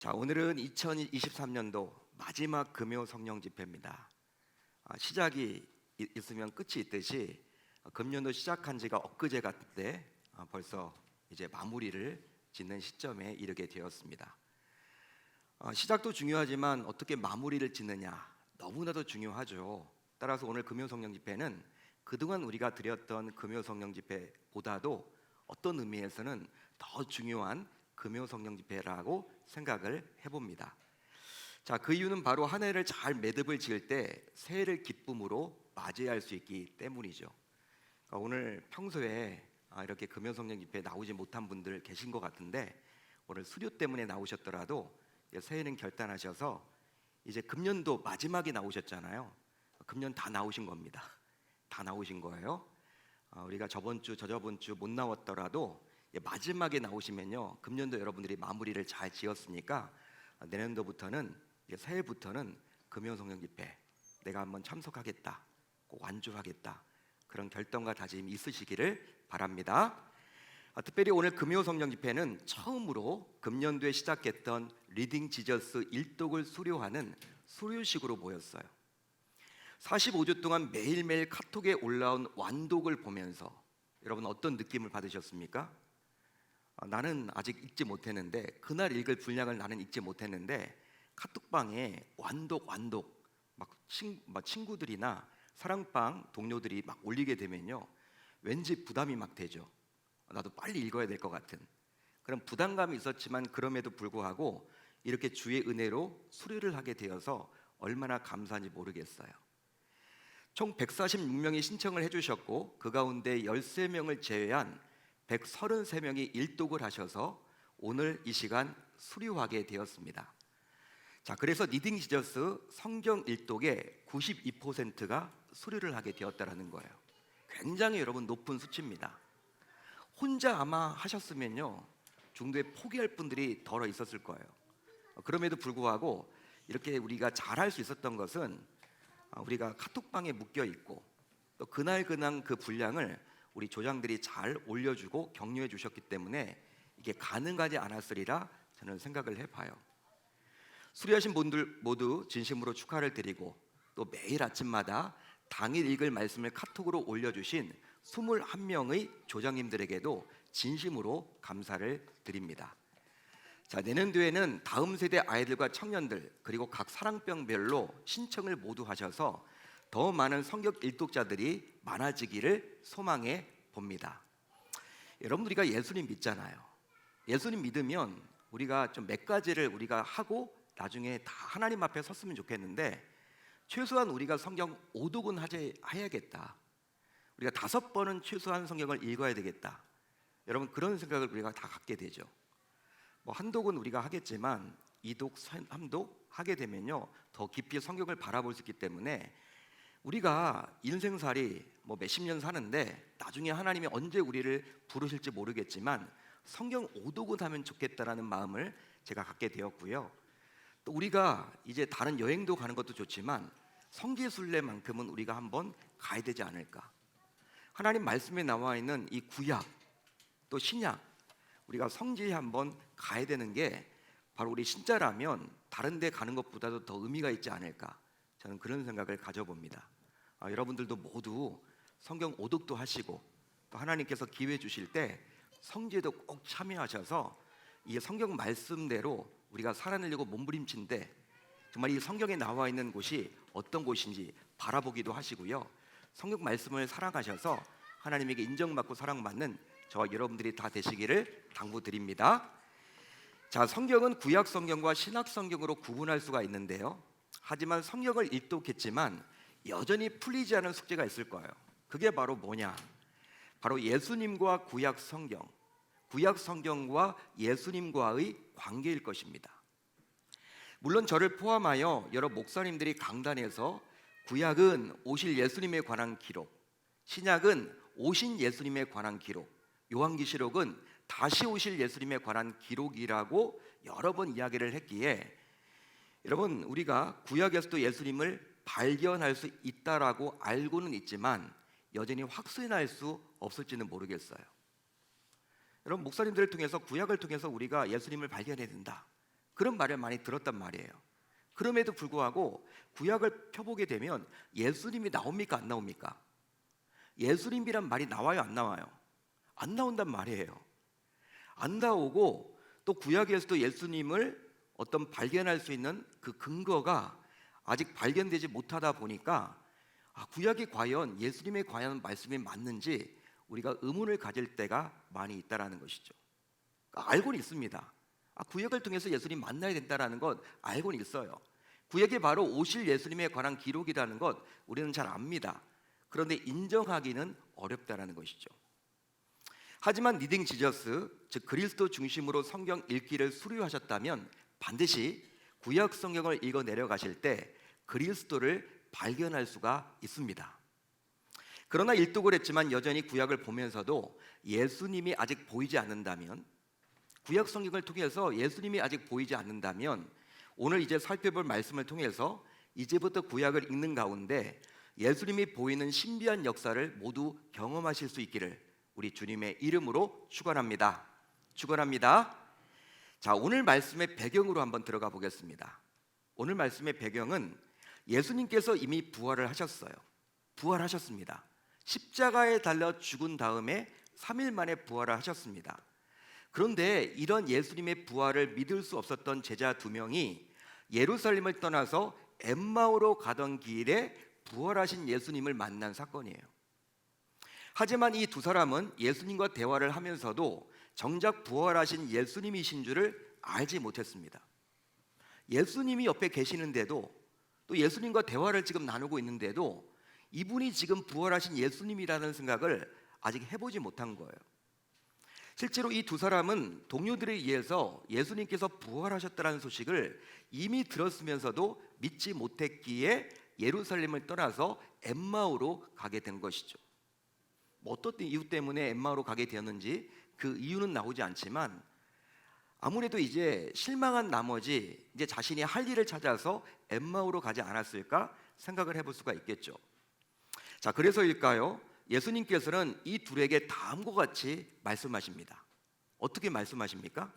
자, 오늘은 2023년도 마지막 금요 성령 집회입니다. 시작이 있으면 끝이 있듯이 금년도 시작한 지가 엊그제 같은데 벌써 이제 마무리를 짓는 시점에 이르게 되었습니다. 시작도 중요하지만 어떻게 마무리를 짓느냐 너무나도 중요하죠. 따라서 오늘 금요 성령 집회는 그동안 우리가 드렸던 금요 성령 집회보다도 어떤 의미에서는 더 중요한 금요 성령 집회라고 생각을 해봅니다. 자, 그 이유는 바로 한 해를 잘 매듭을 지을 때 새해를 기쁨으로 맞이할 수 있기 때문이죠. 오늘 평소에 이렇게 금요 성령 집회에 나오지 못한 분들 계신 것 같은데 오늘 수료 때문에 나오셨더라도 새해는 결단하셔서 이제 금년도 마지막에 나오셨잖아요. 금년 다 나오신 겁니다. 다 나오신 거예요. 우리가 저번 주, 저저번 주 못 나왔더라도 마지막에 나오시면요, 금년도 여러분들이 마무리를 잘 지었으니까 내년도부터는 새해부터는 금요 성령 집회 내가 한번 참석하겠다, 꼭 완주하겠다, 그런 결정과 다짐이 있으시기를 바랍니다. 특별히 오늘 금요 성령 집회는 처음으로 금년도에 시작했던 리딩 지저스 일독을 수료하는 수료식으로 모였어요. 45주 동안 매일매일 카톡에 올라온 완독을 보면서 여러분 어떤 느낌을 받으셨습니까? 나는 아직 읽지 못했는데, 그날 읽을 분량을 나는 읽지 못했는데 카톡방에 완독 막 친구들이나 사랑방 동료들이 막 올리게 되면요, 왠지 부담이 막 되죠. 나도 빨리 읽어야 될 것 같은 그런 부담감이 있었지만 그럼에도 불구하고 이렇게 주의 은혜로 수료를 하게 되어서 얼마나 감사한지 모르겠어요. 총 146명이 신청을 해주셨고 그 가운데 13명을 제외한 133명이 일독을 하셔서 오늘 이 시간 수료하게 되었습니다. 자, 그래서 리딩 지저스 성경 일독의 92%가 수료를 하게 되었다는 거예요. 굉장히 여러분 높은 수치입니다. 혼자 아마 하셨으면요, 중도에 포기할 분들이 덜어 있었을 거예요. 그럼에도 불구하고 이렇게 우리가 잘할 수 있었던 것은 우리가 카톡방에 묶여 있고 또 그날 그 분량을 우리 조장들이 잘 올려주고 격려해 주셨기 때문에 이게 가능하지 않았으리라 저는 생각을 해봐요. 수료하신 분들 모두 진심으로 축하를 드리고 또 매일 아침마다 당일 읽을 말씀을 카톡으로 올려주신 21명의 조장님들에게도 진심으로 감사를 드립니다. 자, 내년도에는 다음 세대 아이들과 청년들 그리고 각 사랑병별로 신청을 모두 하셔서 더 많은 성경 일독자들이 많아지기를 소망해 봅니다. 여러분, 우리가 예수님 믿잖아요. 예수님 믿으면 우리가 좀 몇 가지를 우리가 하고 나중에 다 하나님 앞에 섰으면 좋겠는데, 최소한 우리가 성경 5독은 해야겠다. 우리가 5번은 최소한 성경을 읽어야 되겠다. 여러분, 그런 생각을 우리가 다 갖게 되죠. 한독은 우리가 하겠지만 2독, 3독 하게 되면요, 더 깊이 성경을 바라볼 수 있기 때문에 우리가 인생살이 몇십 년 사는데 나중에 하나님이 언제 우리를 부르실지 모르겠지만 성경 5독은 하면 좋겠다라는 마음을 제가 갖게 되었고요. 또 우리가 이제 다른 여행도 가는 것도 좋지만 성지순례만큼은 우리가 한번 가야 되지 않을까. 하나님 말씀에 나와 있는 이 구약 또 신약, 우리가 성지에 한번 가야 되는 게 바로 우리 신자라면 다른 데 가는 것보다도 더 의미가 있지 않을까, 저는 그런 생각을 가져봅니다. 여러분들도 모두 성경 5독도 하시고 또 하나님께서 기회 주실 때 성지에도 꼭 참여하셔서 이 성경 말씀대로 우리가 살아내려고 몸부림친데 정말 이 성경에 나와 있는 곳이 어떤 곳인지 바라보기도 하시고요, 성경 말씀을 사랑하셔서 하나님에게 인정받고 사랑받는 저와 여러분들이 다 되시기를 당부드립니다. 자, 성경은 구약 성경과 신약 성경으로 구분할 수가 있는데요, 하지만 성경을 일독했지만 여전히 풀리지 않은 숙제가 있을 거예요. 그게 바로 뭐냐? 바로 예수님과 구약 성경, 구약 성경과 예수님과의 관계일 것입니다. 물론 저를 포함하여 여러 목사님들이 강단에서 구약은 오실 예수님에 관한 기록, 신약은 오신 예수님에 관한 기록, 요한계시록은 다시 오실 예수님에 관한 기록이라고 여러 번 이야기를 했기에, 여러분, 우리가 구약에서도 예수님을 발견할 수 있다라고 알고는 있지만 여전히 확신할 수 없을지는 모르겠어요. 여러분, 목사님들을 통해서 구약을 통해서 우리가 예수님을 발견해야 된다, 그런 말을 많이 들었단 말이에요. 그럼에도 불구하고 구약을 펴보게 되면 예수님이 나옵니까 안 나옵니까? 예수님이란 말이 나와요 안 나와요? 안 나온단 말이에요. 안 나오고 또 구약에서도 예수님을 어떤 발견할 수 있는 그 근거가 아직 발견되지 못하다 보니까 구약이 과연 예수님의 과연 말씀이 맞는지 우리가 의문을 가질 때가 많이 있다라는 것이죠. 알고는 있습니다. 구약을 통해서 예수님 만나야 된다라는 것 알고는 있어요. 구약이 바로 오실 예수님에 관한 기록이라는 것 우리는 잘 압니다. 그런데 인정하기는 어렵다라는 것이죠. 하지만 리딩 지저스, 즉 그리스도 중심으로 성경 읽기를 수료하셨다면 반드시 구약 성경을 읽어 내려가실 때 그리스도를 발견할 수가 있습니다. 그러나 일독을 했지만 여전히 구약을 보면서도 예수님이 아직 보이지 않는다면, 구약 성경을 통해서 예수님이 아직 보이지 않는다면 오늘 이제 살펴볼 말씀을 통해서 이제부터 구약을 읽는 가운데 예수님이 보이는 신비한 역사를 모두 경험하실 수 있기를 우리 주님의 이름으로 축원합니다. 축원합니다. 자, 오늘 말씀의 배경으로 한번 들어가 보겠습니다. 오늘 말씀의 배경은 예수님께서 이미 부활을 하셨어요. 부활하셨습니다. 십자가에 달려 죽은 다음에 3일 만에 부활을 하셨습니다. 그런데 이런 예수님의 부활을 믿을 수 없었던 제자 2명이 예루살렘을 떠나서 엠마오로 가던 길에 부활하신 예수님을 만난 사건이에요. 하지만 이 두 사람은 예수님과 대화를 하면서도 정작 부활하신 예수님이신 줄을 알지 못했습니다. 예수님이 옆에 계시는데도 또 예수님과 대화를 지금 나누고 있는데도 이분이 지금 부활하신 예수님이라는 생각을 아직 해보지 못한 거예요. 실제로 이 두 사람은 동료들에 의해서 예수님께서 부활하셨다는 소식을 이미 들었으면서도 믿지 못했기에 예루살렘을 떠나서 엠마오로 가게 된 것이죠. 어떤 이유 때문에 엠마오로 가게 되었는지 그 이유는 나오지 않지만 아무래도 이제 실망한 나머지 이제 자신이 할 일을 찾아서 엠마오로 가지 않았을까 생각을 해볼 수가 있겠죠. 자, 그래서일까요? 예수님께서는 이 둘에게 다음과 같이 말씀하십니다. 어떻게 말씀하십니까?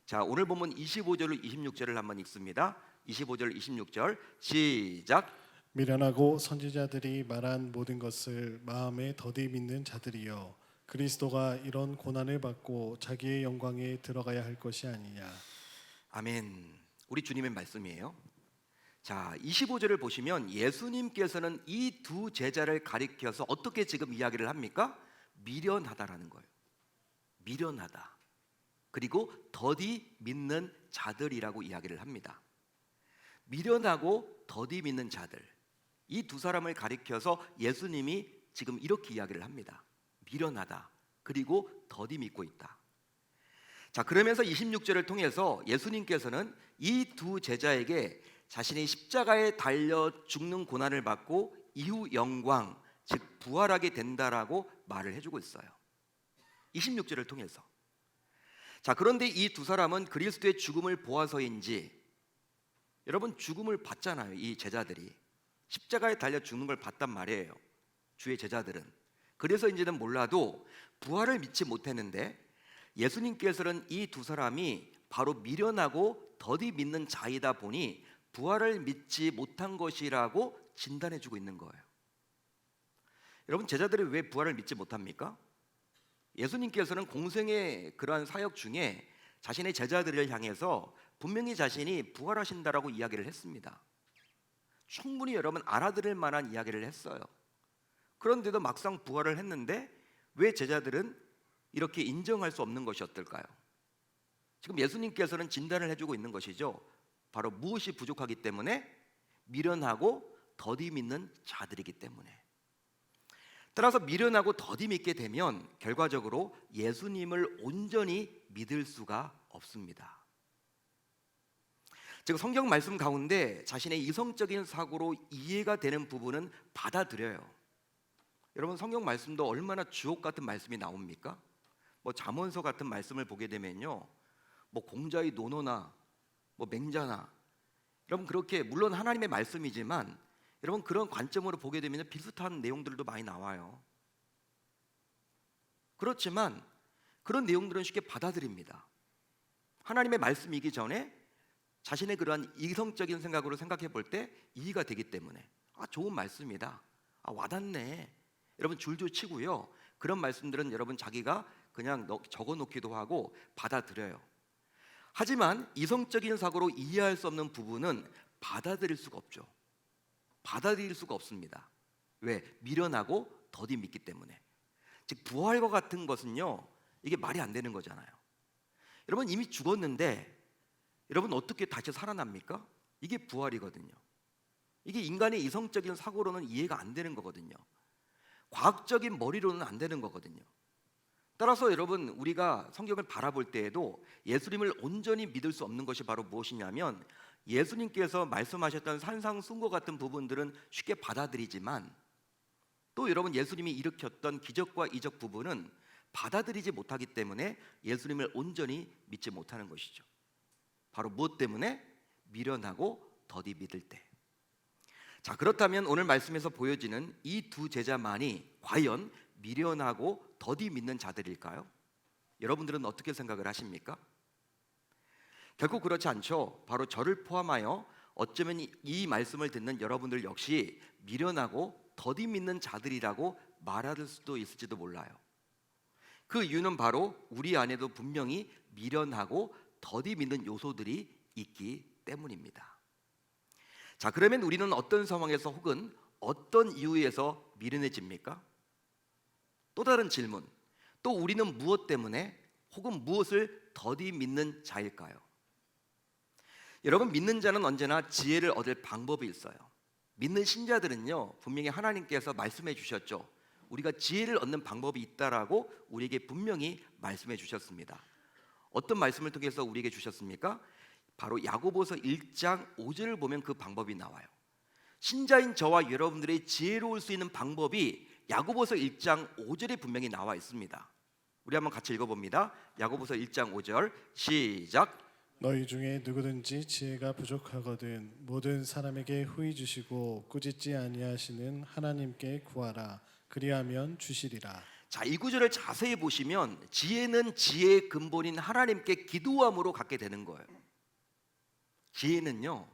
자, 오늘 보면 25절 26절을 한번 읽습니다. 25절 26절 시작. 미련하고 선지자들이 말한 모든 것을 마음에 더디 믿는 자들이여, 그리스도가 이런 고난을 받고 자기의 영광에 들어가야 할 것이 아니냐. 아멘. 우리 주님의 말씀이에요. 자, 25절을 보시면 예수님께서는 이 두 제자를 가리켜서 어떻게 지금 이야기를 합니까? 미련하다라는 거예요. 미련하다. 그리고 더디 믿는 자들이라고 이야기를 합니다. 미련하고 더디 믿는 자들. 이 두 사람을 가리켜서 예수님이 지금 이렇게 이야기를 합니다. 미련하다. 그리고 더디 믿고 있다. 자, 그러면서 26절을 통해서 예수님께서는 이 두 제자에게 자신이 십자가에 달려 죽는 고난을 받고 이후 영광, 즉 부활하게 된다라고 말을 해주고 있어요. 26절을 통해서. 자, 그런데 이 두 사람은 그리스도의 죽음을 보아서인지, 여러분 죽음을 봤잖아요. 이 제자들이 십자가에 달려 죽는 걸 봤단 말이에요. 주의 제자들은. 그래서인지는 몰라도 부활을 믿지 못했는데 예수님께서는 이 두 사람이 바로 미련하고 더디 믿는 자이다 보니 부활을 믿지 못한 것이라고 진단해주고 있는 거예요. 여러분, 제자들이 왜 부활을 믿지 못합니까? 예수님께서는 공생의 그러한 사역 중에 자신의 제자들을 향해서 분명히 자신이 부활하신다라고 이야기를 했습니다. 충분히 여러분 알아들을 만한 이야기를 했어요. 그런데도 막상 부활을 했는데 왜 제자들은 이렇게 인정할 수 없는 것이 어떨까요? 지금 예수님께서는 진단을 해주고 있는 것이죠. 바로 무엇이 부족하기 때문에? 미련하고 더디 믿는 자들이기 때문에. 따라서 미련하고 더디 믿게 되면 결과적으로 예수님을 온전히 믿을 수가 없습니다. 즉 성경 말씀 가운데 자신의 이성적인 사고로 이해가 되는 부분은 받아들여요. 여러분, 성경 말씀도 얼마나 주옥 같은 말씀이 나옵니까? 잠언서 같은 말씀을 보게 되면요, 공자의 논어나 맹자나, 여러분 그렇게 물론 하나님의 말씀이지만 여러분 그런 관점으로 보게 되면 비슷한 내용들도 많이 나와요. 그렇지만 그런 내용들은 쉽게 받아들입니다. 하나님의 말씀이기 전에 자신의 그러한 이성적인 생각으로 생각해 볼 때 이해가 되기 때문에 좋은 말씀이다. 와닿네. 여러분 줄줄 치고요. 그런 말씀들은 여러분 자기가 그냥 적어 놓기도 하고 받아들여요. 하지만 이성적인 사고로 이해할 수 없는 부분은 받아들일 수가 없죠. 받아들일 수가 없습니다. 왜? 미련하고 더디 믿기 때문에. 즉 부활과 같은 것은요, 이게 말이 안 되는 거잖아요. 여러분 이미 죽었는데 여러분 어떻게 다시 살아납니까? 이게 부활이거든요. 이게 인간의 이성적인 사고로는 이해가 안 되는 거거든요. 과학적인 머리로는 안 되는 거거든요. 따라서 여러분 우리가 성경을 바라볼 때에도 예수님을 온전히 믿을 수 없는 것이 바로 무엇이냐면, 예수님께서 말씀하셨던 산상순과 같은 부분들은 쉽게 받아들이지만 또 여러분 예수님이 일으켰던 기적과 이적 부분은 받아들이지 못하기 때문에 예수님을 온전히 믿지 못하는 것이죠. 바로 무엇 때문에? 미련하고 더디 믿을 때. 자, 그렇다면 오늘 말씀에서 보여지는 이 두 제자만이 과연 미련하고 더디 믿는 자들일까요? 여러분들은 어떻게 생각을 하십니까? 결코 그렇지 않죠. 바로 저를 포함하여 어쩌면 이 말씀을 듣는 여러분들 역시 미련하고 더디 믿는 자들이라고 말할 수도 있을지도 몰라요. 그 이유는 바로 우리 안에도 분명히 미련하고 더디 믿는 요소들이 있기 때문입니다. 자, 그러면 우리는 어떤 상황에서 혹은 어떤 이유에서 미련해집니까? 또 다른 질문. 또 우리는 무엇 때문에 혹은 무엇을 더디 믿는 자일까요? 여러분, 믿는 자는 언제나 지혜를 얻을 방법이 있어요. 믿는 신자들은요, 분명히 하나님께서 말씀해 주셨죠. 우리가 지혜를 얻는 방법이 있다라고 우리에게 분명히 말씀해 주셨습니다. 어떤 말씀을 통해서 우리에게 주셨습니까? 바로 야고보서 1장 5절을 보면 그 방법이 나와요. 신자인 저와 여러분들의 지혜로울 수 있는 방법이 야고보서 1장 5절에 분명히 나와 있습니다. 우리 한번 같이 읽어봅니다. 야고보서 1장 5절 시작. 너희 중에 누구든지 지혜가 부족하거든 모든 사람에게 후히 주시고 꾸짖지 아니하시는 하나님께 구하라. 그리하면 주시리라. 자, 이 구절을 자세히 보시면 지혜는 지혜의 근본인 하나님께 기도함으로 갖게 되는 거예요. 지혜는요,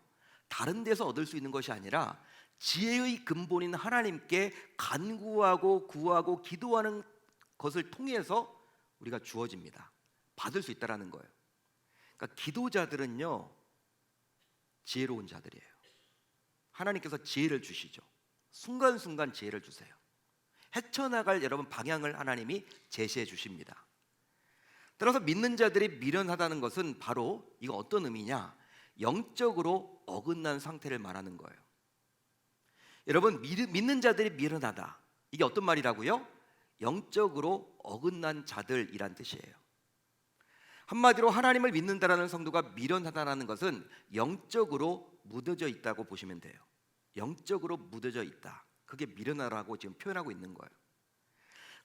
다른 데서 얻을 수 있는 것이 아니라 지혜의 근본인 하나님께 간구하고 구하고 기도하는 것을 통해서 우리가 주어집니다. 받을 수 있다라는 거예요. 그러니까 기도자들은요, 지혜로운 자들이에요. 하나님께서 지혜를 주시죠. 순간순간 지혜를 주세요. 헤쳐나갈 여러분 방향을 하나님이 제시해 주십니다. 따라서 믿는 자들이 미련하다는 것은 바로 이거 어떤 의미냐? 영적으로 어긋난 상태를 말하는 거예요. 여러분, 믿는 자들이 미련하다, 이게 어떤 말이라고요? 영적으로 어긋난 자들이란 뜻이에요. 한마디로 하나님을 믿는다라는 성도가 미련하다라는 것은 영적으로 무뎌져 있다고 보시면 돼요. 영적으로 무뎌져 있다, 그게 미련하라고 지금 표현하고 있는 거예요.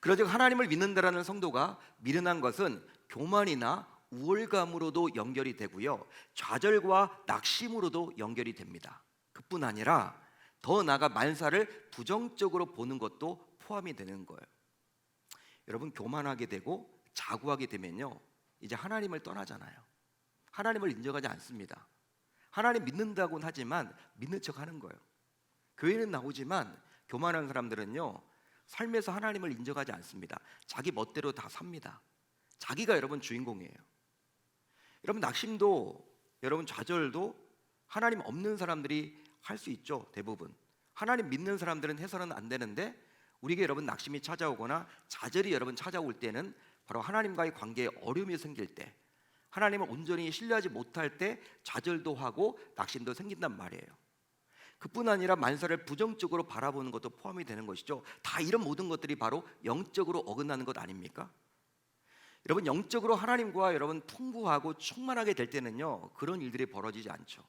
그러즉 하나님을 믿는다라는 성도가 미련한 것은 교만이나 우월감으로도 연결이 되고요, 좌절과 낙심으로도 연결이 됩니다. 그뿐 아니라 더 나아가 만사를 부정적으로 보는 것도 포함이 되는 거예요. 여러분, 교만하게 되고 자구하게 되면요, 이제 하나님을 떠나잖아요. 하나님을 인정하지 않습니다. 하나님 믿는다고는 하지만 믿는 척 하는 거예요. 교회는 나오지만 교만한 사람들은요, 삶에서 하나님을 인정하지 않습니다. 자기 멋대로 다 삽니다. 자기가 여러분 주인공이에요. 여러분, 낙심도 여러분 좌절도 하나님 없는 사람들이 할 수 있죠. 대부분 하나님 믿는 사람들은 해서는 안 되는데, 우리에게 여러분 낙심이 찾아오거나 좌절이 여러분 찾아올 때는 바로 하나님과의 관계에 어려움이 생길 때, 하나님을 온전히 신뢰하지 못할 때 좌절도 하고 낙심도 생긴단 말이에요. 그뿐 아니라 만사를 부정적으로 바라보는 것도 포함이 되는 것이죠. 다 이런 모든 것들이 바로 영적으로 어긋나는 것 아닙니까? 여러분, 영적으로 하나님과 여러분 풍부하고 충만하게 될 때는요, 그런 일들이 벌어지지 않죠.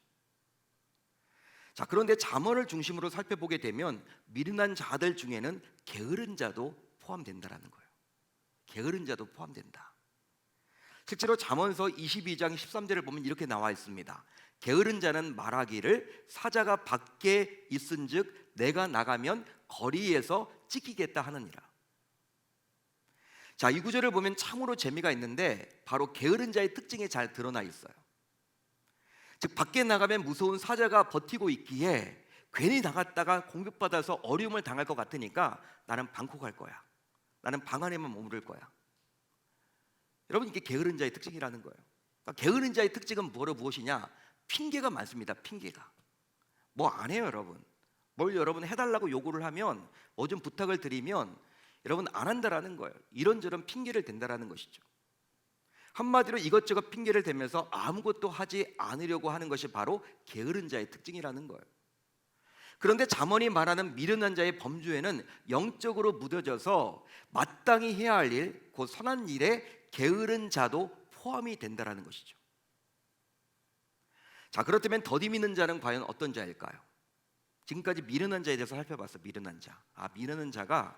자, 그런데 잠언을 중심으로 살펴보게 되면 미련한 자들 중에는 게으른 자도 포함된다라는 거예요. 게으른 자도 포함된다. 실제로 잠언서 22장 13절을 보면 이렇게 나와 있습니다. 게으른 자는 말하기를 사자가 밖에 있은즉 내가 나가면 거리에서 찢기겠다 하느니라. 자, 이 구절을 보면 참으로 재미가 있는데 바로 게으른 자의 특징이 잘 드러나 있어요. 즉 밖에 나가면 무서운 사자가 버티고 있기에 괜히 나갔다가 공격받아서 어려움을 당할 것 같으니까 나는 방콕 갈 거야. 나는 방 안에만 머무를 거야. 여러분, 이게 게으른 자의 특징이라는 거예요. 그러니까 게으른 자의 특징은 무엇이냐? 핑계가 많습니다. 핑계가. 뭐 안 해요, 여러분. 뭘 여러분 해달라고 요구를 하면, 뭐 좀 부탁을 드리면 여러분 안 한다라는 거예요. 이런저런 핑계를 댄다라는 것이죠. 한마디로 이것저것 핑계를 대면서 아무것도 하지 않으려고 하는 것이 바로 게으른 자의 특징이라는 거예요. 그런데 잠언이 말하는 미련한 자의 범주에는 영적으로 묻어져서 마땅히 해야 할 일, 곧 선한 일에 게으른 자도 포함이 된다라는 것이죠. 자, 그렇다면 더디미는 자는 과연 어떤 자일까요? 지금까지 미련한 자에 대해서 살펴봤어. 미련한 자. 미련한 자가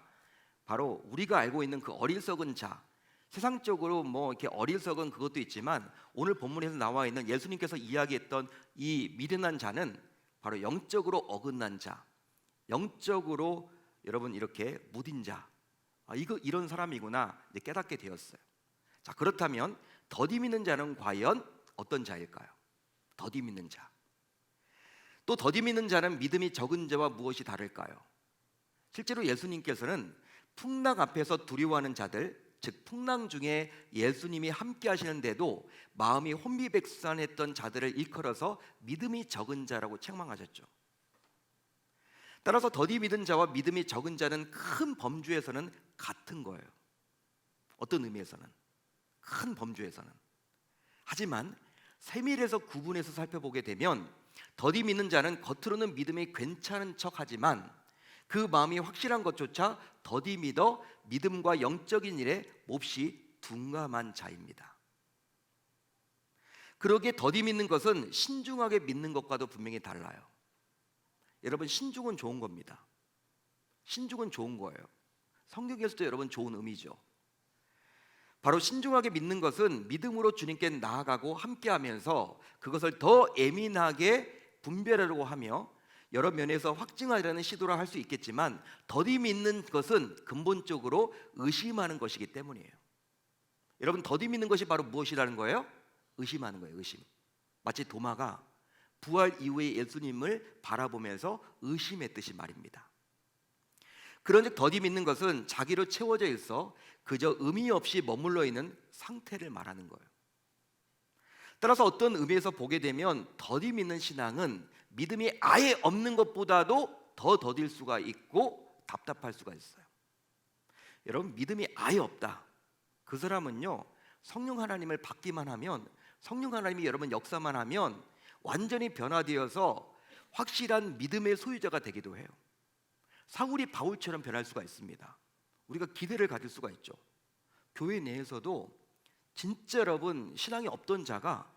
바로 우리가 알고 있는 그 어리석은 자. 세상적으로 뭐 이렇게 어리석은 그것도 있지만 오늘 본문에서 나와 있는 예수님께서 이야기했던 이 미련한 자는 바로 영적으로 어긋난 자, 영적으로 여러분 이렇게 무딘 자, 이런 사람이구나 이제 깨닫게 되었어요. 자, 그렇다면 더디 믿는 자는 과연 어떤 자일까요? 더디 믿는 자. 또 더디 믿는 자는 믿음이 적은 자와 무엇이 다를까요? 실제로 예수님께서는 풍랑 앞에서 두려워하는 자들, 즉 풍랑 중에 예수님이 함께 하시는데도 마음이 혼비백산했던 자들을 일컬어서 믿음이 적은 자라고 책망하셨죠. 따라서 더디 믿은 자와 믿음이 적은 자는 큰 범주에서는 같은 거예요. 어떤 의미에서는, 큰 범주에서는. 하지만 세밀해서 구분해서 살펴보게 되면 더디 믿는 자는 겉으로는 믿음이 괜찮은 척하지만 그 마음이 확실한 것조차 더디 믿어 믿음과 영적인 일에 몹시 둔감한 자입니다. 그러기에 더디 믿는 것은 신중하게 믿는 것과도 분명히 달라요. 여러분, 신중은 좋은 겁니다. 신중은 좋은 거예요. 성경에서도 여러분 좋은 의미죠. 바로 신중하게 믿는 것은 믿음으로 주님께 나아가고 함께하면서 그것을 더 예민하게 분별하려고 하며 여러 면에서 확증하려는 시도를 할 수 있겠지만 더디 믿는 것은 근본적으로 의심하는 것이기 때문이에요. 여러분, 더디 믿는 것이 바로 무엇이라는 거예요? 의심하는 거예요. 의심. 마치 도마가 부활 이후에 예수님을 바라보면서 의심했듯이 말입니다. 그런즉 더디 믿는 것은 자기로 채워져 있어 그저 의미 없이 머물러 있는 상태를 말하는 거예요. 따라서 어떤 의미에서 보게 되면 더디 믿는 신앙은 믿음이 아예 없는 것보다도 더 더딜 수가 있고 답답할 수가 있어요. 여러분, 믿음이 아예 없다. 그 사람은요, 성령 하나님을 받기만 하면, 성령 하나님이 여러분 역사만 하면 완전히 변화되어서 확실한 믿음의 소유자가 되기도 해요. 사울이 바울처럼 변할 수가 있습니다. 우리가 기대를 가질 수가 있죠. 교회 내에서도 진짜 여러분 신앙이 없던 자가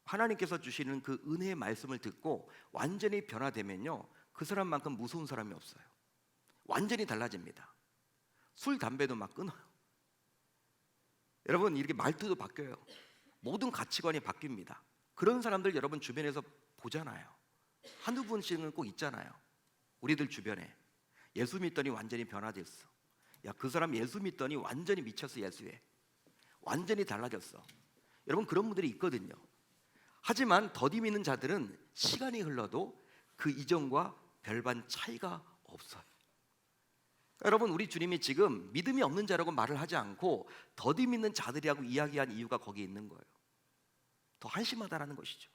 하나님께서 주시는 그 은혜의 말씀을 듣고 완전히 변화되면요, 그 사람만큼 무서운 사람이 없어요. 완전히 달라집니다. 술, 담배도 막 끊어요. 여러분, 이렇게 말투도 바뀌어요. 모든 가치관이 바뀝니다. 그런 사람들 여러분 주변에서 보잖아요. 한두 분씩은 꼭 있잖아요. 우리들 주변에 예수 믿더니 완전히 변화됐어. 야, 그 사람 예수 믿더니 완전히 미쳤어. 예수에 완전히 달라졌어. 여러분, 그런 분들이 있거든요. 하지만 더디 믿는 자들은 시간이 흘러도 그 이전과 별반 차이가 없어요. 여러분, 우리 주님이 지금 믿음이 없는 자라고 말을 하지 않고 더디 믿는 자들이라고 이야기한 이유가 거기에 있는 거예요. 더 한심하다라는 것이죠.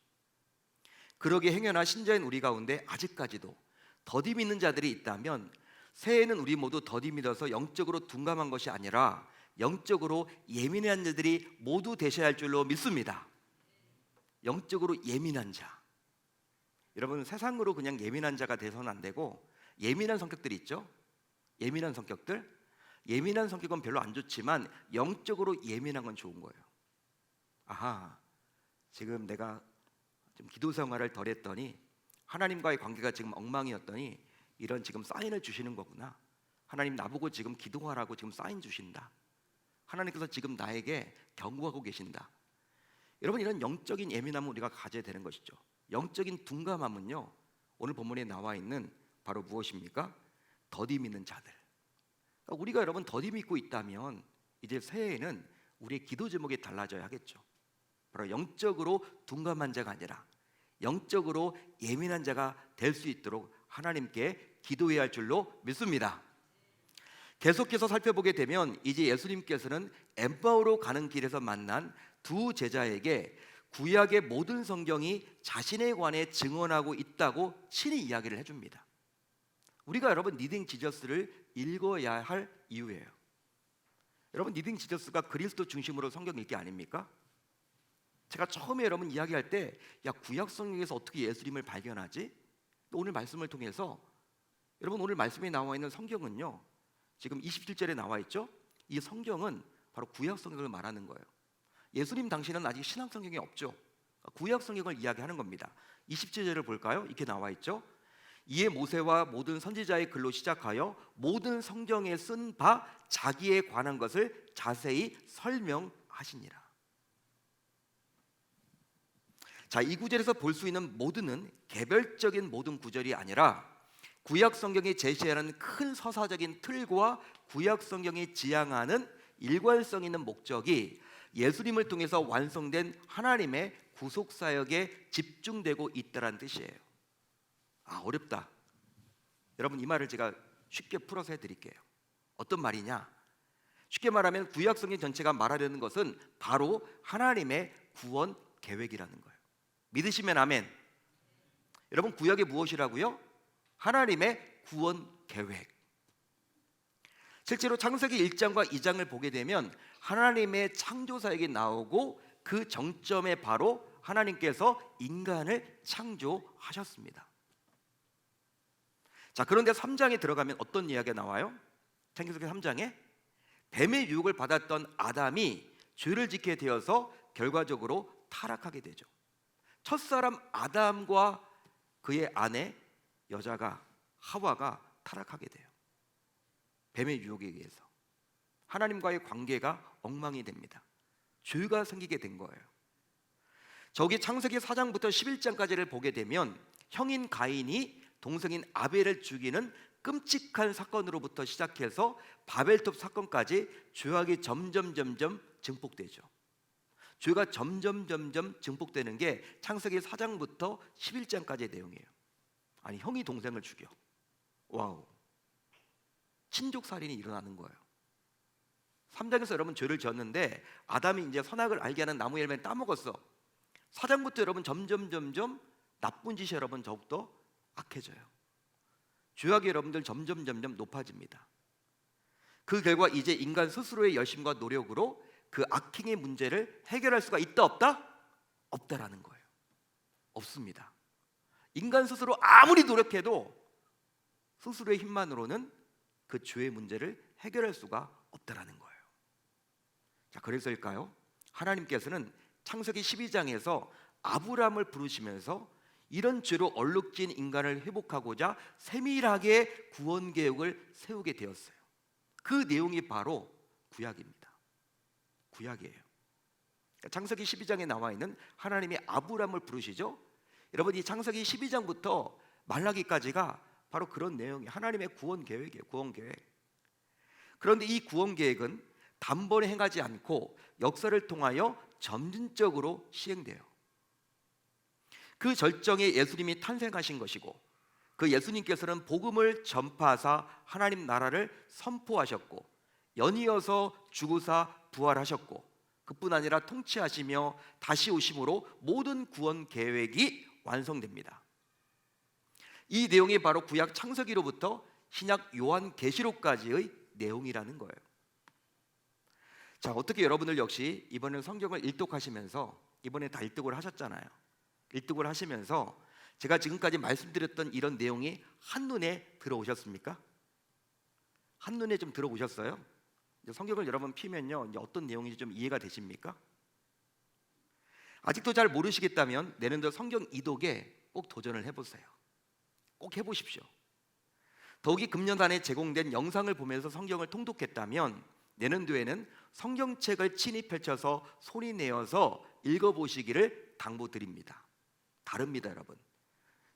그러기에 행여나 신자인 우리 가운데 아직까지도 더디 믿는 자들이 있다면 새해에는 우리 모두 더디 믿어서 영적으로 둔감한 것이 아니라 영적으로 예민한 자들이 모두 되셔야 할 줄로 믿습니다. 영적으로 예민한 자. 여러분, 세상으로 그냥 예민한 자가 돼서는 안 되고 예민한 성격들이 있죠. 예민한 성격들. 예민한 성격은 별로 안 좋지만 영적으로 예민한 건 좋은 거예요. 아하, 지금 내가 좀 기도 생활을 덜 했더니 하나님과의 관계가 지금 엉망이었더니 이런 지금 사인을 주시는 거구나. 하나님 나보고 지금 기도하라고 지금 사인 주신다. 하나님께서 지금 나에게 경고하고 계신다. 여러분, 이런 영적인 예민함을 우리가 가져야 되는 것이죠. 영적인 둔감함은요, 오늘 본문에 나와 있는 바로 무엇입니까? 더디 믿는 자들. 그러니까 우리가 여러분 더디 믿고 있다면 이제 새해에는 우리의 기도 제목이 달라져야 하겠죠. 바로 영적으로 둔감한 자가 아니라 영적으로 예민한 자가 될 수 있도록 하나님께 기도해야 할 줄로 믿습니다. 계속해서 살펴보게 되면 이제 예수님께서는 엠마오로 가는 길에서 만난 두 제자에게 구약의 모든 성경이 자신에 관해 증언하고 있다고 친히 이야기를 해줍니다. 우리가 여러분 리딩 지저스를 읽어야 할 이유예요. 여러분 리딩 지저스가 그리스도 중심으로 성경 읽기 아닙니까? 제가 처음에 여러분 이야기할 때 야 구약 성경에서 어떻게 예수님을 발견하지? 오늘 말씀을 통해서 여러분 오늘 말씀에 나와 있는 성경은요 지금 27절에 나와 있죠? 이 성경은 바로 구약 성경을 말하는 거예요. 예수님 당시는 아직 신약 성경이 없죠. 구약 성경을 이야기하는 겁니다. 27절을 볼까요? 이렇게 나와 있죠. 이에 모세와 모든 선지자의 글로 시작하여 모든 성경에 쓴 바 자기에 관한 것을 자세히 설명하시니라. 자, 이 구절에서 볼 수 있는 모든은 개별적인 모든 구절이 아니라 구약 성경이 제시하는 큰 서사적인 틀과 구약 성경이 지향하는 일관성 있는 목적이 예수님을 통해서 완성된 하나님의 구속 사역에 집중되고 있다는 뜻이에요. 아, 어렵다. 여러분 이 말을 제가 쉽게 풀어서 해드릴게요. 어떤 말이냐? 쉽게 말하면 구약 성경 전체가 말하려는 것은 바로 하나님의 구원 계획이라는 거예요. 믿으시면 아멘. 여러분 구약이 무엇이라고요? 하나님의 구원 계획. 실제로 창세기 1장과 2장을 보게 되면 하나님의 창조 사역이 나오고 그 정점에 바로 하나님께서 인간을 창조하셨습니다. 자, 그런데 3장에 들어가면 어떤 이야기가 나와요? 창세기 3장에 뱀의 유혹을 받았던 아담이 죄를 짓게 되어서 결과적으로 타락하게 되죠. 첫사람 아담과 그의 아내 여자가 하와가 타락하게 돼요. 뱀의 유혹에 의해서 하나님과의 관계가 엉망이 됩니다. 죄가 생기게 된 거예요. 저기 창세기 4장부터 11장까지를 보게 되면 형인 가인이 동생인 아벨을 죽이는 끔찍한 사건으로부터 시작해서 바벨탑 사건까지 죄악이 점점 증폭되죠. 죄가 점점 증폭되는 게 창세기 4장부터 11장까지의 내용이에요. 아니 형이 동생을 죽여. 와우. 친족 살인이 일어나는 거예요. 3장에서 여러분 죄를 지었는데 아담이 이제 선악을 알게 하는 나무 열매를 따먹었어. 4장부터 여러분 점점 나쁜 짓이 여러분 더욱더 악해져요. 죄악이 여러분들 점점 높아집니다. 그 결과 이제 인간 스스로의 열심과 노력으로 그 악행의 문제를 해결할 수가 있다 없다? 없다라는 거예요. 없습니다. 인간 스스로 아무리 노력해도 스스로의 힘만으로는 그 죄의 문제를 해결할 수가 없다라는 거예요. 자, 그래서일까요? 하나님께서는 창세기 12장에서 아브라함을 부르시면서 이런 죄로 얼룩진 인간을 회복하고자 세밀하게 구원 계획을 세우게 되었어요. 그 내용이 바로 구약입니다. 구약이에요. 창세기 12장에 나와 있는 하나님이 아브라함을 부르시죠. 여러분 이 창세기 12장부터 말라기까지가 바로 그런 내용이 하나님의 구원 계획이에요. 구원 계획. 그런데 이 구원 계획은 단번에 행하지 않고 역사를 통하여 점진적으로 시행돼요. 그 절정에 예수님이 탄생하신 것이고 그 예수님께서는 복음을 전파하사 하나님 나라를 선포하셨고 연이어서 죽으사 부활하셨고 그뿐 아니라 통치하시며 다시 오심으로 모든 구원 계획이 완성됩니다. 이 내용이 바로 구약 창세기로부터 신약 요한계시록까지의 내용이라는 거예요. 자, 어떻게 여러분들 역시 이번에 성경을 일독하시면서 이번에 다 일독을 하셨잖아요. 일독을 하시면서 제가 지금까지 말씀드렸던 이런 내용이 한눈에 들어오셨습니까? 한눈에 좀 들어오셨어요? 성경을 여러분 피면요 이제 어떤 내용인지 좀 이해가 되십니까? 아직도 잘 모르시겠다면 내년도 성경 이독에 꼭 도전을 해보세요. 꼭 해보십시오. 더욱이 금년 안에 제공된 영상을 보면서 성경을 통독했다면 내년도에는 성경책을 친히 펼쳐서 소리 내어서 읽어보시기를 당부드립니다. 다릅니다, 여러분.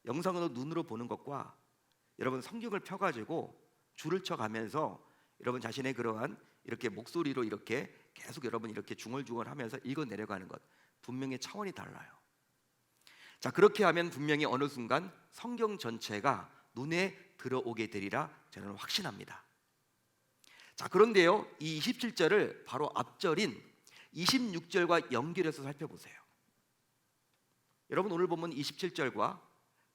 영상으로 눈으로 보는 것과 여러분 성경을 펴가지고 줄을 쳐가면서 여러분 자신의 그러한 이렇게 목소리로 이렇게 계속 여러분 이렇게 중얼중얼하면서 읽어 내려가는 것 분명히 차원이 달라요. 자, 그렇게 하면 분명히 어느 순간 성경 전체가 눈에 들어오게 되리라 저는 확신합니다. 자, 그런데요, 이 27절을 바로 앞절인 26절과 연결해서 살펴보세요. 여러분, 오늘 본문 27절과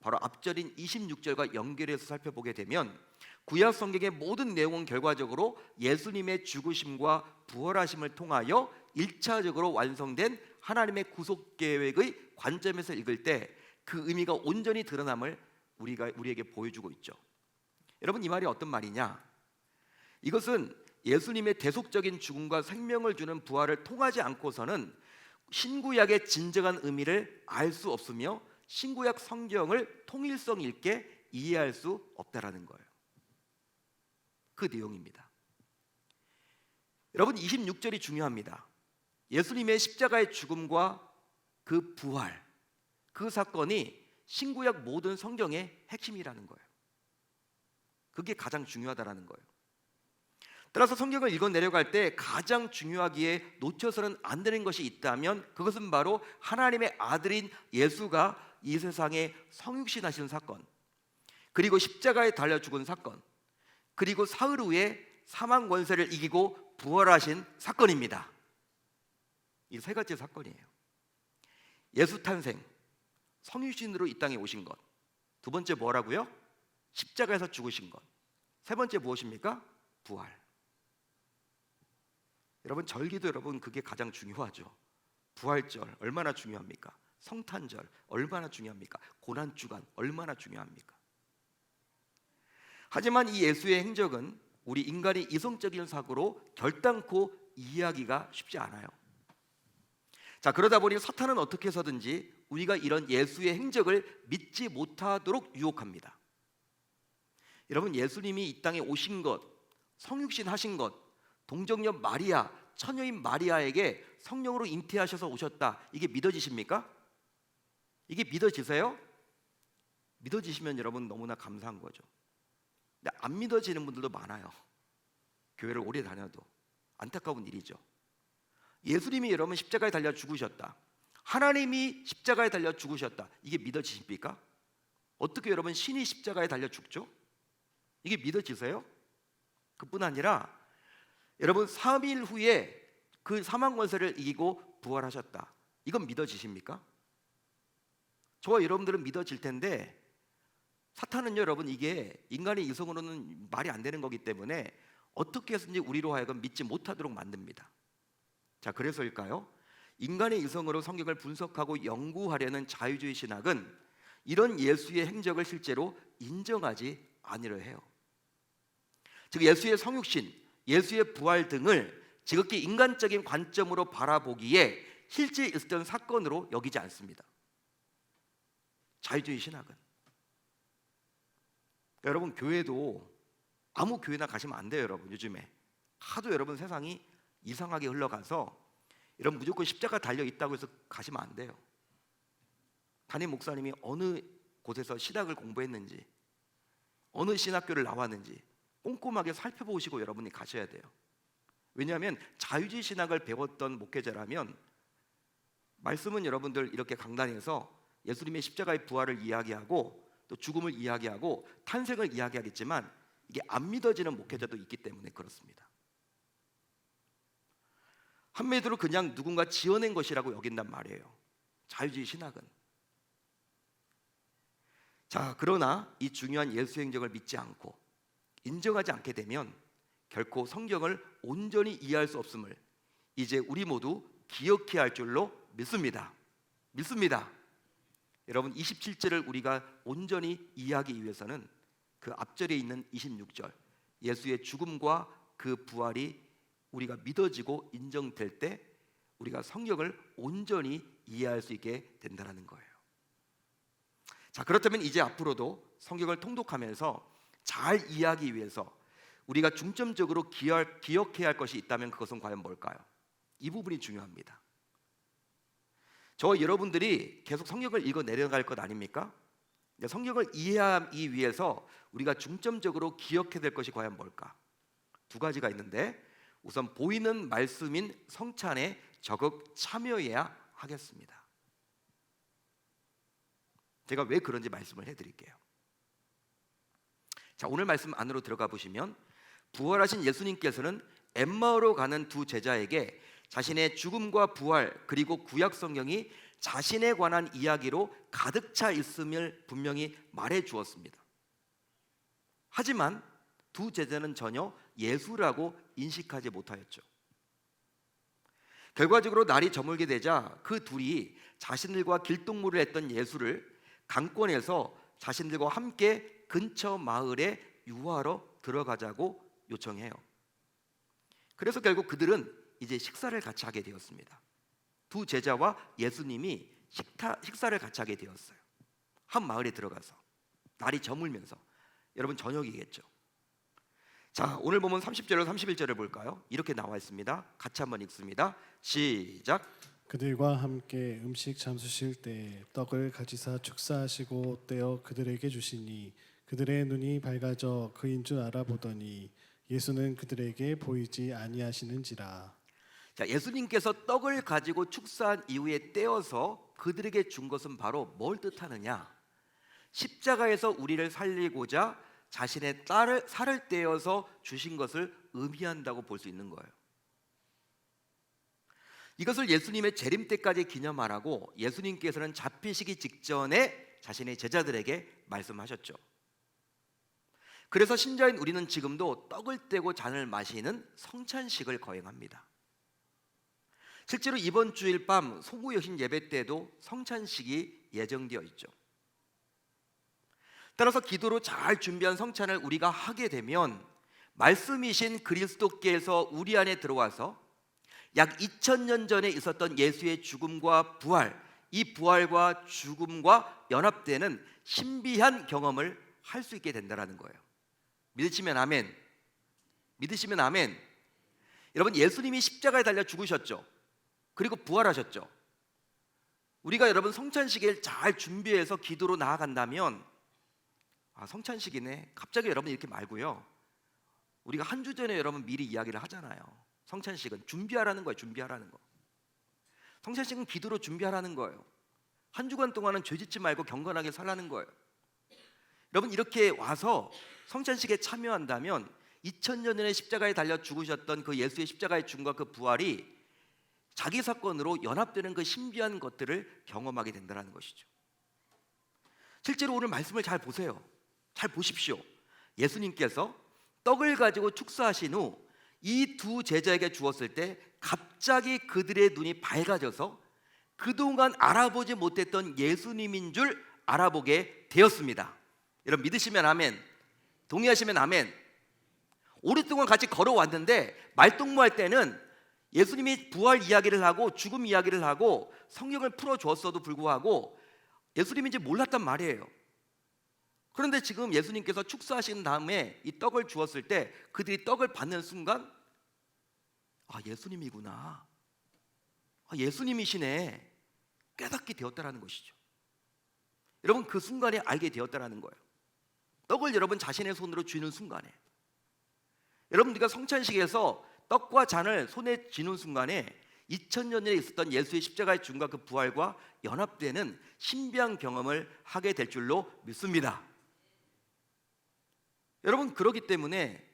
바로 앞절인 26절과 연결해서 살펴보게 되면 구약 성경의 모든 내용은 결과적으로 예수님의 죽으심과 부활하심을 통하여 1차적으로 완성된 하나님의 구속 계획의 관점에서 읽을 때 그 의미가 온전히 드러남을 우리에게 보여주고 있죠. 여러분, 이 말이 어떤 말이냐? 이것은 예수님의 대속적인 죽음과 생명을 주는 부활을 통하지 않고서는 신구약의 진정한 의미를 알 수 없으며 신구약 성경을 통일성 있게 이해할 수 없다라는 거예요. 그 내용입니다. 여러분, 26절이 중요합니다. 예수님의 십자가의 죽음과 그 부활, 그 사건이 신구약 모든 성경의 핵심이라는 거예요. 그게 가장 중요하다라는 거예요. 따라서 성경을 읽어 내려갈 때 가장 중요하기에 놓쳐서는 안 되는 것이 있다면 그것은 바로 하나님의 아들인 예수가 이 세상에 성육신하신 사건, 그리고 십자가에 달려 죽은 사건, 그리고 사흘 후에 사망 권세를 이기고 부활하신 사건입니다. 이 세 가지 사건이에요. 예수 탄생, 성육신으로 이 땅에 오신 것. 두 번째 뭐라고요? 십자가에서 죽으신 것. 세 번째 무엇입니까? 부활. 여러분, 절기도 여러분 그게 가장 중요하죠. 부활절 얼마나 중요합니까? 성탄절 얼마나 중요합니까? 고난주간 얼마나 중요합니까? 하지만 이 예수의 행적은 우리 인간의 이성적인 사고로 결단코 이해하기가 쉽지 않아요. 자, 그러다 보니 사탄은 어떻게 해서든지 우리가 이런 예수의 행적을 믿지 못하도록 유혹합니다. 여러분, 예수님이 이 땅에 오신 것, 성육신 하신 것, 동정녀 마리아, 처녀인 마리아에게 성령으로 잉태하셔서 오셨다, 이게 믿어지십니까? 이게 믿어지세요? 믿어지시면 여러분 너무나 감사한 거죠. 근데 안 믿어지는 분들도 많아요. 교회를 오래 다녀도. 안타까운 일이죠. 예수님이 여러분 십자가에 달려 죽으셨다, 하나님이 십자가에 달려 죽으셨다, 이게 믿어지십니까? 어떻게 여러분 신이 십자가에 달려 죽죠? 이게 믿어지세요? 그뿐 아니라 여러분 3일 후에 그 사망 권세를 이기고 부활하셨다, 이건 믿어지십니까? 저와 여러분들은 믿어질 텐데 사탄은요 여러분 이게 인간의 이성으로는 말이 안 되는 거기 때문에 어떻게 해서든지 우리로 하여금 믿지 못하도록 만듭니다. 자, 그래서일까요? 인간의 이성으로 성경을 분석하고 연구하려는 자유주의 신학은 이런 예수의 행적을 실제로 인정하지 아니려 해요. 즉 예수의 성육신, 예수의 부활 등을 지극히 인간적인 관점으로 바라보기에 실제 있었던 사건으로 여기지 않습니다. 자유주의 신학은. 여러분, 교회도 아무 교회나 가시면 안 돼요. 여러분, 요즘에 하도 여러분 세상이 이상하게 흘러가서 여러분 무조건 십자가 달려 있다고 해서 가시면 안 돼요. 담임 목사님이 어느 곳에서 신학을 공부했는지, 어느 신학교를 나왔는지 꼼꼼하게 살펴보시고 여러분이 가셔야 돼요. 왜냐하면 자유주의 신학을 배웠던 목회자라면 말씀은 여러분들 이렇게 강단에서 예수님의 십자가의 부활을 이야기하고 또 죽음을 이야기하고 탄생을 이야기하겠지만 이게 안 믿어지는 목회자도 있기 때문에 그렇습니다. 한마디로 그냥 누군가 지어낸 것이라고 여긴단 말이에요, 자유주의 신학은. 자, 그러나 이 중요한 예수 행적을 믿지 않고 인정하지 않게 되면 결코 성경을 온전히 이해할 수 없음을 이제 우리 모두 기억해야 할 줄로 믿습니다. 여러분, 27절을 우리가 온전히 이해하기 위해서는 그 앞절에 있는 26절, 예수의 죽음과 그 부활이 우리가 믿어지고 인정될 때 우리가 성경을 온전히 이해할 수 있게 된다는 거예요. 자, 그렇다면 이제 앞으로도 성경을 통독하면서 잘 이해하기 위해서 우리가 중점적으로 기억해야 할 것이 있다면 그것은 과연 뭘까요? 이 부분이 중요합니다. 저와 여러분들이 계속 성경을 읽어 내려갈 것 아닙니까? 성경을 이해하기 위해서 우리가 중점적으로 기억해야 될 것이 과연 뭘까? 두 가지가 있는데, 우선 보이는 말씀인 성찬에 적극 참여해야 하겠습니다. 제가 왜 그런지 말씀을 해드릴게요. 자, 오늘 말씀 안으로 들어가 보시면 부활하신 예수님께서는 엠마오로 가는 두 제자에게 자신의 죽음과 부활 그리고 구약 성경이 자신에 관한 이야기로 가득 차 있음을 분명히 말해 주었습니다. 하지만 두 제자는 전혀 예수라고 인식하지 못하였죠. 결과적으로 날이 저물게 되자 그 둘이 자신들과 길동무를 했던 예수를 강권해서 자신들과 함께 근처 마을에 유하러 들어가자고 요청해요. 그래서 결국 그들은 이제 식사를 같이 하게 되었습니다. 두 제자와 예수님이 식사를 같이 하게 되었어요. 한 마을에 들어가서 날이 저물면서, 여러분 저녁이겠죠. 자, 오늘 보면 30절로 31절을 볼까요? 이렇게 나와 있습니다. 같이 한번 읽습니다. 시작. 그들과 함께 음식 잠수실 때 떡을 가지사 축사하시고 떼어 그들에게 주시니 그들의 눈이 밝아져 그인 줄 알아보더니 예수는 그들에게 보이지 아니하시는지라. 자, 예수님께서 떡을 가지고 축사한 이후에 떼어서 그들에게 준 것은 바로 뭘 뜻하느냐? 십자가에서 우리를 살리고자 자신의 살을 떼어서 주신 것을 의미한다고 볼 수 있는 거예요. 이것을 예수님의 재림 때까지 기념하라고 예수님께서는 잡히시기 직전에 자신의 제자들에게 말씀하셨죠. 그래서 신자인 우리는 지금도 떡을 떼고 잔을 마시는 성찬식을 거행합니다. 실제로 이번 주일 밤 송구여신 예배 때도 성찬식이 예정되어 있죠. 따라서 기도로 잘 준비한 성찬을 우리가 하게 되면 말씀이신 그리스도께서 우리 안에 들어와서 약 2000년 전에 있었던 예수의 죽음과 부활, 이 부활과 죽음과 연합되는 신비한 경험을 할 수 있게 된다는 거예요. 믿으시면 아멘. 믿으시면 아멘. 여러분, 예수님이 십자가에 달려 죽으셨죠. 그리고 부활하셨죠. 우리가 여러분 성찬식을 잘 준비해서 기도로 나아간다면, 성찬식이네, 갑자기 여러분 이렇게 말고요, 우리가 한 주 전에 여러분 미리 이야기를 하잖아요. 성찬식은 준비하라는 거예요. 준비하라는 거. 성찬식은 기도로 준비하라는 거예요. 한 주간 동안은 죄짓지 말고 경건하게 살라는 거예요. 여러분, 이렇게 와서 성찬식에 참여한다면 2000년 전에 십자가에 달려 죽으셨던 그 예수의 십자가의 죽음과 그 부활이 자기 사건으로 연합되는 그 신비한 것들을 경험하게 된다는 것이죠. 실제로 오늘 말씀을 잘 보세요. 잘 보십시오. 예수님께서 떡을 가지고 축사하신 후 이 두 제자에게 주었을 때 갑자기 그들의 눈이 밝아져서 그동안 알아보지 못했던 예수님인 줄 알아보게 되었습니다. 여러분 믿으시면 아멘, 동의하시면 아멘. 오랫동안 같이 걸어왔는데 말동무할 때는 예수님이 부활 이야기를 하고 죽음 이야기를 하고 성경을 풀어주었어도 불구하고 예수님인지 몰랐단 말이에요. 그런데 지금 예수님께서 축사하신 다음에 이 떡을 주었을 때 그들이 떡을 받는 순간, 예수님이구나, 예수님이시네, 깨닫게 되었다라는 것이죠. 여러분, 그 순간에 알게 되었다라는 거예요. 떡을 여러분 자신의 손으로 쥐는 순간에, 여러분 우리가 성찬식에서 떡과 잔을 손에 쥐는 순간에 2000년 전에 있었던 예수의 십자가의 죽음과 그 부활과 연합되는 신비한 경험을 하게 될 줄로 믿습니다. 여러분, 그렇기 때문에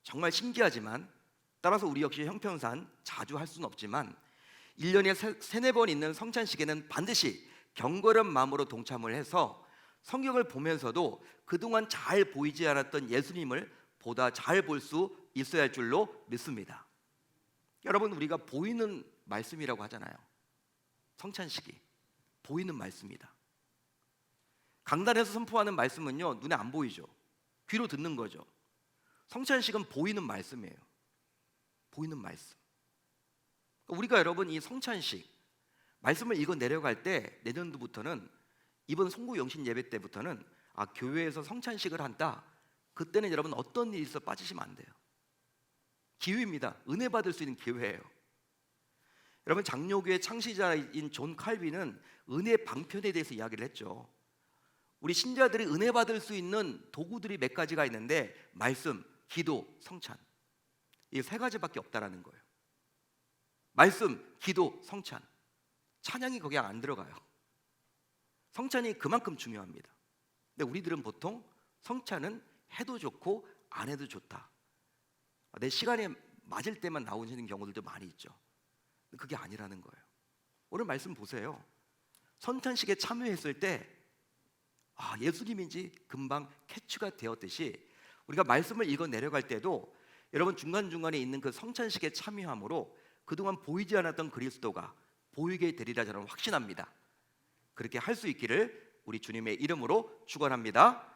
정말 신기하지만, 따라서 우리 역시 형평산 자주 할 수는 없지만 1년에 세네 번 있는 성찬식에는 반드시 경건한 마음으로 동참을 해서 성경을 보면서도 그동안 잘 보이지 않았던 예수님을 보다 잘 볼 수 있어야 할 줄로 믿습니다. 여러분, 우리가 보이는 말씀이라고 하잖아요. 성찬식이 보이는 말씀이다. 강단에서 선포하는 말씀은요, 눈에 안 보이죠. 귀로 듣는 거죠. 성찬식은 보이는 말씀이에요. 보이는 말씀. 우리가 여러분 이 성찬식 말씀을 읽어 내려갈 때 내년도부터는, 이번 송구영신 예배 때부터는 교회에서 성찬식을 한다. 그때는 여러분 어떤 일이 있어 빠지시면 안 돼요. 기회입니다. 은혜 받을 수 있는 기회예요. 여러분, 장로교의 창시자인 존 칼빈은 은혜 방편에 대해서 이야기를 했죠. 우리 신자들이 은혜 받을 수 있는 도구들이 몇 가지가 있는데 말씀, 기도, 성찬, 이 세 가지밖에 없다라는 거예요. 말씀, 기도, 성찬. 찬양이 거기 안 들어가요. 성찬이 그만큼 중요합니다. 근데 우리들은 보통 성찬은 해도 좋고 안 해도 좋다, 내 시간에 맞을 때만 나오시는 경우들도 많이 있죠. 근데 그게 아니라는 거예요. 오늘 말씀 보세요. 성찬식에 참여했을 때 예수님인지 금방 캐치가 되었듯이 우리가 말씀을 읽어 내려갈 때도 여러분 중간중간에 있는 그 성찬식에 참여함으로 그동안 보이지 않았던 그리스도가 보이게 되리라 저는 확신합니다. 그렇게 할 수 있기를 우리 주님의 이름으로 축원합니다.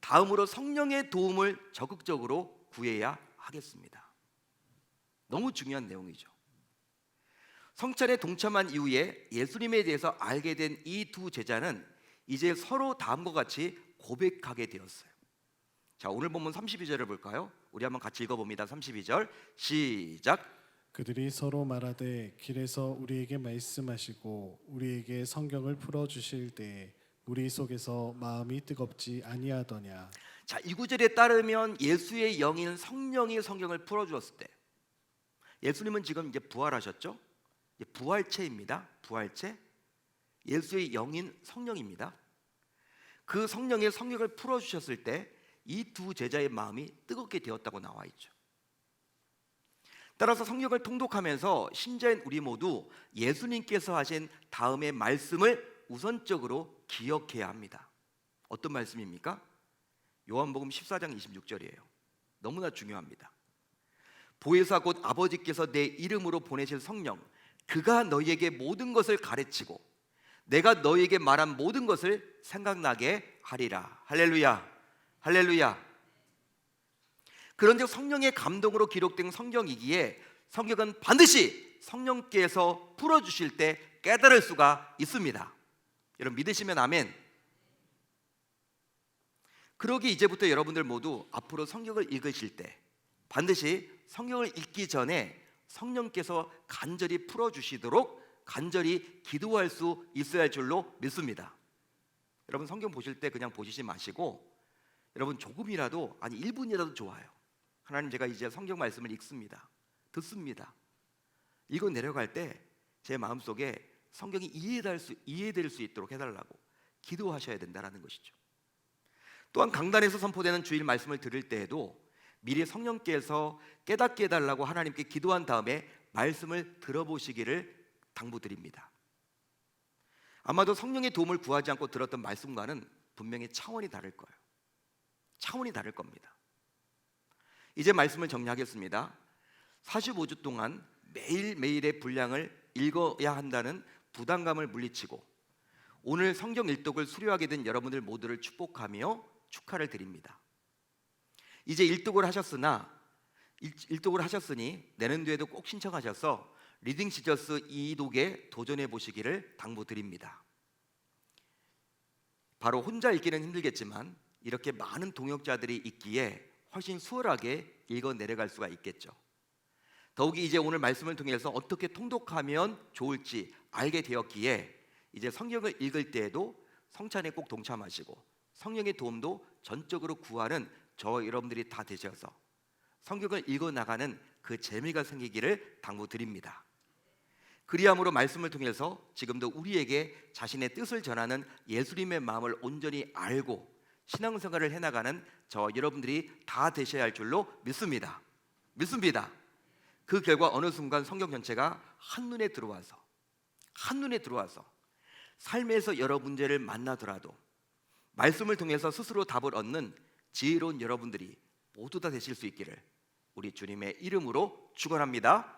다음으로 성령의 도움을 적극적으로 구해야 하겠습니다. 너무 중요한 내용이죠. 성찬에 동참한 이후에 예수님에 대해서 알게 된 이 두 제자는 이제 서로 다음과 같이 고백하게 되었어요. 자, 오늘 본문 32절을 볼까요? 우리 한번 같이 읽어봅니다. 32절 시작. 그들이 서로 말하되 길에서 우리에게 말씀하시고 우리에게 성경을 풀어주실 때에 우리 속에서 마음이 뜨겁지 아니하더냐. 자, 이 구절에 따르면 예수의 영인 성령이 성경을 풀어주었을 때, 예수님은 지금 이제 부활하셨죠? 이제 부활체입니다. 부활체. 예수의 영인 성령입니다. 그 성령의 성경을 풀어주셨을 때 이 두 제자의 마음이 뜨겁게 되었다고 나와 있죠. 따라서 성경을 통독하면서 신자인 우리 모두 예수님께서 하신 다음의 말씀을 우선적으로 기억해야 합니다. 어떤 말씀입니까? 요한복음 14장 26절이에요. 너무나 중요합니다. 보혜사 곧 아버지께서 내 이름으로 보내실 성령, 그가 너희에게 모든 것을 가르치고 내가 너희에게 말한 모든 것을 생각나게 하리라. 할렐루야, 할렐루야. 그런즉 성령의 감동으로 기록된 성경이기에 성경은 반드시 성령께서 풀어주실 때 깨달을 수가 있습니다. 여러분 믿으시면 아멘. 그러기 이제부터 여러분들 모두 앞으로 성경을 읽으실 때 반드시 성경을 읽기 전에 성령께서 간절히 풀어주시도록 간절히 기도할 수 있어야 할 줄로 믿습니다. 여러분 성경 보실 때 그냥 보시지 마시고 여러분 조금이라도, 아니 1분이라도 좋아요. 하나님, 제가 이제 성경 말씀을 읽습니다. 듣습니다. 읽어 내려갈 때 제 마음속에 성경이 이해될 수 있도록 해달라고 기도하셔야 된다는 것이죠. 또한 강단에서 선포되는 주일 말씀을 들을 때에도 미리 성령께서 깨닫게 해달라고 하나님께 기도한 다음에 말씀을 들어보시기를 당부드립니다. 아마도 성령의 도움을 구하지 않고 들었던 말씀과는 분명히 차원이 다를 거예요. 차원이 다를 겁니다. 이제 말씀을 정리하겠습니다. 45주 동안 매일매일의 분량을 읽어야 한다는 부담감을 물리치고 오늘 성경 일독을 수료하게 된 여러분들 모두를 축복하며 축하를 드립니다. 이제 일독을 하셨으니 내년도에도 꼭 신청하셔서 리딩 시저스 2독에 도전해 보시기를 당부드립니다. 바로 혼자 읽기는 힘들겠지만 이렇게 많은 동역자들이 있기에 훨씬 수월하게 읽어 내려갈 수가 있겠죠. 더욱이 이제 오늘 말씀을 통해서 어떻게 통독하면 좋을지 알게 되었기에 이제 성경을 읽을 때에도 성찬에 꼭 동참하시고 성령의 도움도 전적으로 구하는 저와 여러분들이 다 되셔서 성경을 읽어 나가는 그 재미가 생기기를 당부드립니다. 그리함으로 말씀을 통해서 지금도 우리에게 자신의 뜻을 전하는 예수님의 마음을 온전히 알고 신앙생활을 해나가는 저와 여러분들이 다 되셔야 할 줄로 믿습니다. 그 결과 어느 순간 성경 전체가 한눈에 들어와서 삶에서 여러 문제를 만나더라도 말씀을 통해서 스스로 답을 얻는 지혜로운 여러분들이 모두 다 되실 수 있기를 우리 주님의 이름으로 축원합니다.